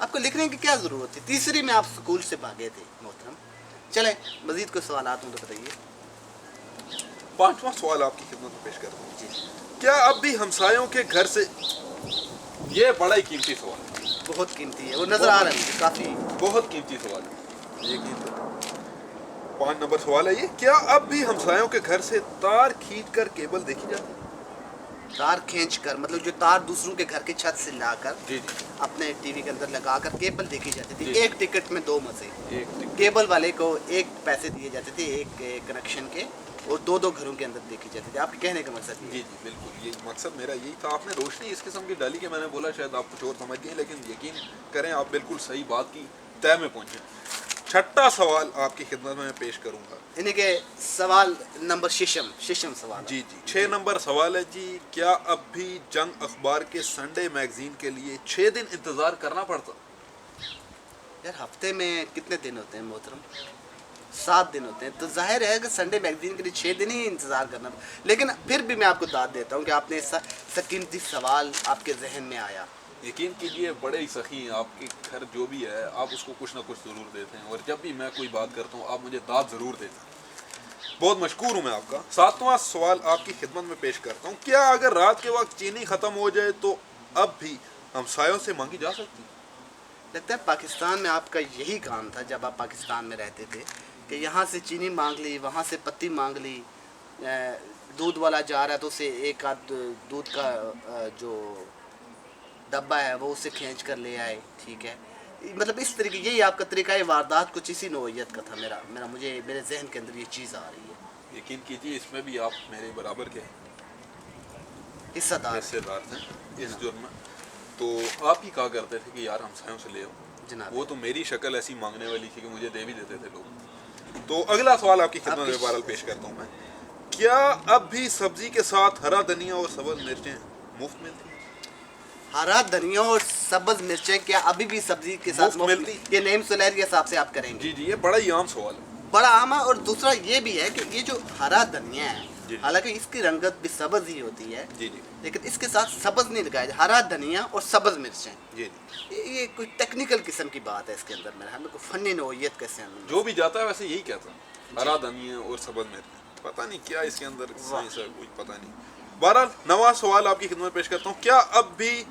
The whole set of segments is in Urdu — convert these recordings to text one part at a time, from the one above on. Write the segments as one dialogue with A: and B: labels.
A: آپ کو لکھنے کی کیا ضرورت تھی؟ تیسری میں آپ اسکول سے بھاگے تھے محترم. چلیں مزید کوئی سوالات ہوں تو بتائیے.
B: 5واں سوال آپ کی خدمت میں پیش کرتا ہوں.
A: جی
B: کیا اب بھی ہمسایوں کے گھر سے، یہ بڑا ہی قیمتی سوال ہے،
A: بہت قیمتی ہے، وہ نظر آ رہا ہے کافی.
B: بہت قیمتی سوال ہے یہ. 5 نمبر سوال ہے یہ، کیا اب بھی ہمسایوں کے گھر سے تار کھینچ کر کیبل دیکھی جاتی ہے؟
A: تار کھینچ کر مطلب جو تار دوسروں کے گھر کے چھت سے لا کر
B: جی جی
A: اپنے ٹی وی کے اندر لگا کر کیبل دیکھی جاتی تھی.
B: جی.
A: ایک ٹکٹ میں 2 مزے.
B: ایک ٹکٹ.
A: کیبل والے کو ایک پیسے دیے جاتے تھے ایک کنیکشن کے، اور 2 گھروں کے اندر دیکھی جاتی تھی. آپ کے کہنے کا مقصد یہ
B: جی جی بالکل، یہ مقصد میرا یہی تھا. آپ نے روشنی اس قسم کی ڈالی کہ میں نے بولا شاید آپ کچھ اور سمجھ گئے، لیکن یقین کریں آپ بالکل صحیح بات کی طے میں پہنچے. 6واں سوال آپ کی خدمت میں پیش کروں گا.
A: یعنی کہ سوال نمبر ششم سوال.
B: جی جی 6 نمبر سوال ہے جی، کیا اب بھی جنگ اخبار کے سنڈے میگزین کے لیے 6 دن انتظار کرنا پڑتا؟
A: یار ہفتے میں کتنے دن ہوتے ہیں محترم؟ 7 دن ہوتے ہیں. تو ظاہر ہے کہ سنڈے میگزین کے لیے 6 دن ہی انتظار کرنا. لیکن پھر بھی میں آپ کو داد دیتا ہوں کہ آپ نے قیمتی سوال آپ کے ذہن میں آیا.
B: یقین کیجئے بڑے ہی سخی ہیں آپ کے گھر جو بھی ہے، آپ اس کو کچھ نہ کچھ ضرور دیتے ہیں، اور جب بھی میں کوئی بات کرتا ہوں آپ مجھے داد ضرور دیتے ہیں. بہت مشکور ہوں میں آپ کا. 7واں سوال آپ کی خدمت میں پیش کرتا ہوں. کیا اگر رات کے وقت چینی ختم ہو جائے تو اب بھی ہمسایوں سے مانگی جا سکتی؟
A: لگتا ہے پاکستان میں آپ کا یہی کام تھا جب آپ پاکستان میں رہتے تھے کہ یہاں سے چینی مانگ لی، وہاں سے پتی مانگ لی، دودھ والا جا رہا ہے تو اسے ایک آدھ دودھ کا جو ڈبہ ہے وہ اسے کھینچ کر لے آئے. ٹھیک ہے، مطلب اس طریقے یہی آپ کا طریقہ واردات کچھ اسی نوعیت کا تھا. مجھے میرے ذہن کے اندر یہ چیز آ رہی ہے.
B: یقین کیجئے اس میں بھی آپ میرے برابر کے
A: حصہ دار
B: حصے دار تھے اس جرم میں. تو آپ ہی کہا کرتے تھے کہ یار ہمسایوں سے لے آؤ.
A: جناب.
B: وہ تو میری شکل ایسی مانگنے والی تھی کہ مجھے دے بھی دیتے تھے لوگ. تو اگلا سوال آپ کی خدمت میں بہرحال پیش کرتا ہوں میں. کیا اب بھی سبزی کے ساتھ ہرا دھنیا اور سبز مرچیں مفت ملتی ہیں؟
A: ہرا دھنیا اور سبز مرچیں کیا ابھی بھی سبزی کے ساتھ
B: مفت ملتی؟
A: یہ نیم سلیر کے حساب سے آپ کریں گے؟
B: جی جی یہ بڑا ہی عام سوال ہے.
A: بڑا عام ہے. اور دوسرا یہ بھی ہے کہ یہ جو ہرا دھنیا ہے
B: جی.
A: حالانکہ اس کی رنگت بھی سبز ہی ہوتی ہے،
B: جی جی
A: لیکن اس کے ساتھ سبز نہیں لگایا جائے. ہرا دھنیا اور سبز مرچیں،
B: جی جی
A: یہ کوئی ٹیکنیکل قسم کی بات ہے. اس کے اندر میرے ہمیں کوئی فنی نوعیت کیسے اندر
B: جو بھی جاتا ہے ویسے یہی کہتا ہے ہرا دھنیا اور سبز مرچیں. پتہ نہیں کیا اس کے اندر سائنس ہے، کوئی پتہ نہیں. بہرحال 9واں سوال آپ کی خدمت میں پیش کرتا ہوں. کیا اب بھی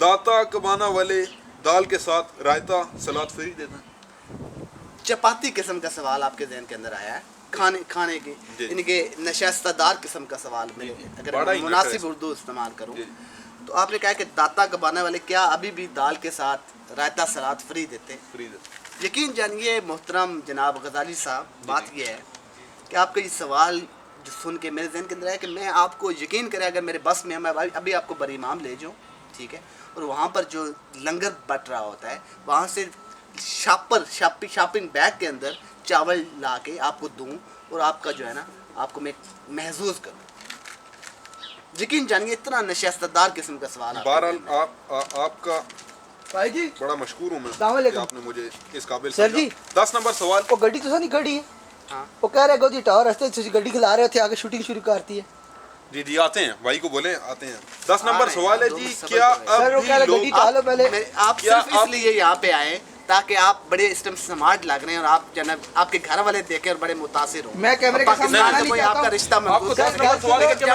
B: داتا کبانا والے دال کے ساتھ رائتا سلاد فری دیتے ہیں؟
A: چپاتی قسم کا سوال آپ کے ذہن کے اندر آیا ہے. کھانے کی
B: جی.
A: یعنی کہ نشستہ دار قسم کا سوال میں
B: جی.
A: اگر
B: بڑا ہی
A: مناسب
B: نشستہ.
A: اردو استعمال کروں
B: جی.
A: تو آپ نے کہا کہ داتا کبانے والے کیا ابھی بھی دال کے ساتھ رائتا سلاد فری دیتے ہیں؟
B: فری دیتے ہیں.
A: یقین جانیے محترم جناب غزالی صاحب، بات
B: جی.
A: یہ ہے کہ آپ کا یہ سوال جو سن کے میرے ذہن کے اندر ہے کہ میں آپ کو یقین کریں اگر میرے بس میں میں ابھی آپ کو بر امام لے جاؤں، ٹھیک ہے، اور وہاں پر جو لنگر بٹ رہا ہوتا ہے وہاں سے شاپنگ بیگ کے اندر چاول لا کے آپ کو دوں اور آپ کا جو ہے نا آپ کو میں محظوظ کروں. یقین جانیے اتنا نشستہ دار قسم کا سوال آپ کے
B: بہرحال
A: ذہن میں ہے.
B: آپ کا
C: بھائی جی
B: بڑا مشکور ہوں میں
C: السلام
B: کہ
C: علیکم.
B: آپ نے مجھے اس قابل
C: سر جی.
B: 10 نمبر سوال.
C: وہ گڈی تو نہیں کھڑی ہے،
A: ہاں
C: وہ کہہ رہے گودی ٹاور رستے گڈی کھلا رہے تھے، آگے شوٹنگ شروع کرتی ہے.
B: جی جی آتے ہیں، بھائی کو بولیں آتے ہیں. 10
A: آ
B: نمبر
A: رہے ہیں
B: سوال ہے
A: یار،
B: جی.
A: دونوں
B: کیا
A: سبق ہو
C: سر وہ
B: اب
C: کہہ رہے
B: بھی
C: گڈی
B: لوگ
C: چالو پہلے.
A: آپ
B: کیا
A: صرف اس لیے یہاں پہ آئے تاکہ آپ بڑے اس ٹائم سمارٹ لگ رہے ہیں اور آپ جناب آپ کے گھر والے دیکھیں اور بڑے متاثر ہوں.
C: میں کیمرے کے سامنے
A: پاکستان
C: آنا
A: سے
C: نہیں
A: کوئی
C: چاہتا
A: آپ کا
C: ہوں.
A: رشتہ
B: آپ کو
A: محفوظ
B: 10 نمبر سوال ہے کہ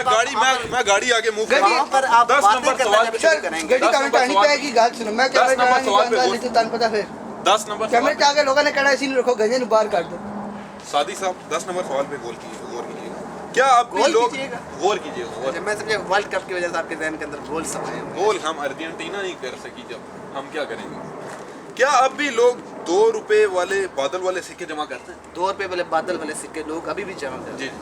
B: میں گاڑی آگے موو
C: گڈی-
A: وہاں پر آپ
B: 10
A: باتیں
B: نمبر
A: کرنا
B: سوال
A: جب
B: پہ-
A: شروع کریں گے.
C: گڈی کمنٹ آنی پائے گی، گال سنو میں کیمرے
B: 10 نمبر سوال پہ
C: نہیں تن پتا پھر
B: 10 نمبر
C: کیمرے
B: سوال
C: کے آگے لوگوں نے کہا اسی نہیں رکھو گنجے نو باہر کر دو.
B: سادی صاحب 10 نمبر سوال پہ غور کیجیے گا. کیا اب بھی
A: غور
B: لوگ
A: کیجیے گا.
B: غور کیجیے گا.
A: اچھا، میں سمجھے ورلڈ کپ کی وجہ سے آپ کے ذہن کے اندر گول سمائے ہوئے ہیں.
B: گول ہم ارجنٹینا نہیں کر سکی جب ہم کیا کریں گے. کیا اب بھی لوگ 2 روپے والے بادل والے سکے جمع کرتے ہیں؟
A: 2 روپے والے بادل والے سکے لوگ ابھی بھی جمع کرتے
B: جی
A: ہیں.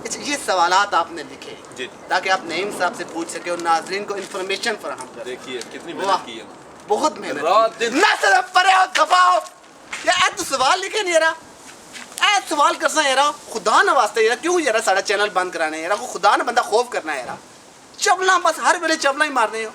A: اچھا، یہ سوالات آپ نے لکھے
B: جی.
A: تاکہ آپ نعیم صاحب سے پوچھ سکے اور ناظرین کو انفارمیشن فراہم کریں.
B: دیکھیے کتنی
A: واہ،
B: محنت کی ہے.
A: بہت محنت
B: رات
A: کی.
B: دن.
A: نہ صرف پرے ہو دباؤ یا تو سوال لکھے نہیں رہا اے سوال کرنا ہے خدا نہ واسطے یار کیوں یار ساڑا چینل بند کرانے یار کو خدا نہ بندہ خوف کرنا ہے یار چپلا بس ہر ویلے چپلا ہی مارنے ہو.